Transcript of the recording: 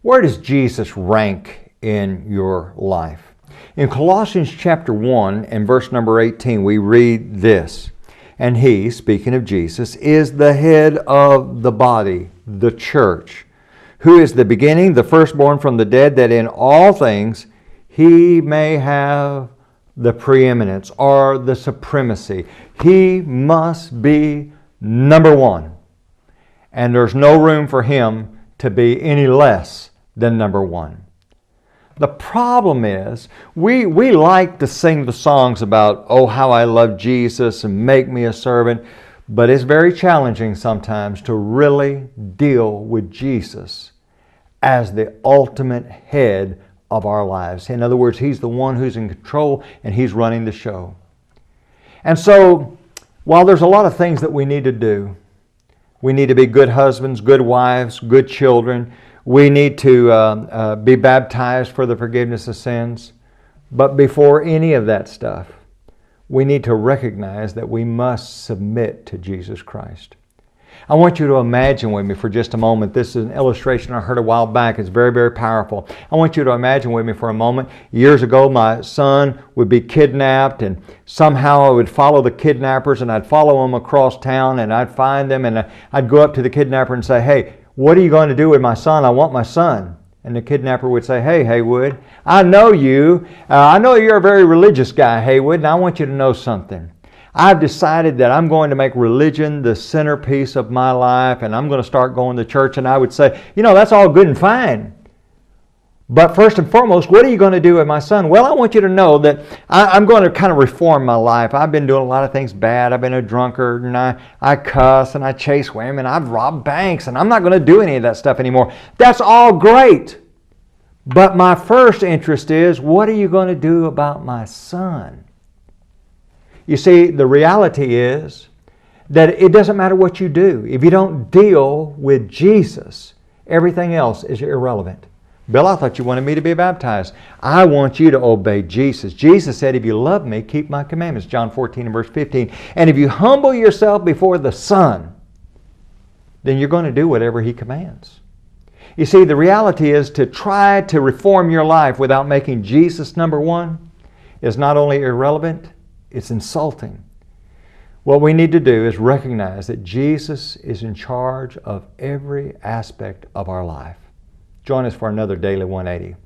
Where does Jesus rank in your life? In Colossians chapter 1 and verse number 18, we read this. And He, speaking of Jesus, is the head of the body, the church, who is the beginning, the firstborn from the dead, that in all things He may have the preeminence or the supremacy. He must be number one. And there's no room for Him to be any less than number one. The problem is, we like to sing the songs about, oh, how I love Jesus and make me a servant, but it's very challenging sometimes to really deal with Jesus as the ultimate head of our lives. In other words, He's the one who's in control and He's running the show. And so, while there's a lot of things that we need to do, we need to be good husbands, good wives, good children. We need to be baptized for the forgiveness of sins. But before any of that stuff, we need to recognize that we must submit to Jesus Christ. I want you to imagine with me for just a moment. This is an illustration I heard a while back. It's very, very powerful. I want you to imagine with me for a moment. Years ago, my son would be kidnapped, and somehow I would follow the kidnappers, and I'd follow them across town, and I'd find them, and I'd go up to the kidnapper and say, hey, what are you going to do with my son? I want my son. And the kidnapper would say, hey, Haywood, I know you. I know you're a very religious guy, Haywood, and I want you to know something. I've decided that I'm going to make religion the centerpiece of my life, and I'm going to start going to church. And I would say, you know, that's all good and fine. But first and foremost, what are you going to do with my son? Well, I want you to know that I'm going to kind of reform my life. I've been doing a lot of things bad. I've been a drunkard, and I cuss, and I chase women. I've robbed banks, and I'm not going to do any of that stuff anymore. That's all great. But my first interest is, what are you going to do about my son? You see, the reality is that it doesn't matter what you do. If you don't deal with Jesus, everything else is irrelevant. Bill, I thought you wanted me to be baptized. I want you to obey Jesus. Jesus said, if you love me, keep my commandments. John 14 and verse 15. And if you humble yourself before the Son, then you're going to do whatever He commands. You see, the reality is to try to reform your life without making Jesus number one is not only irrelevant, it's insulting. What we need to do is recognize that Jesus is in charge of every aspect of our life. Join us for another Daily 180.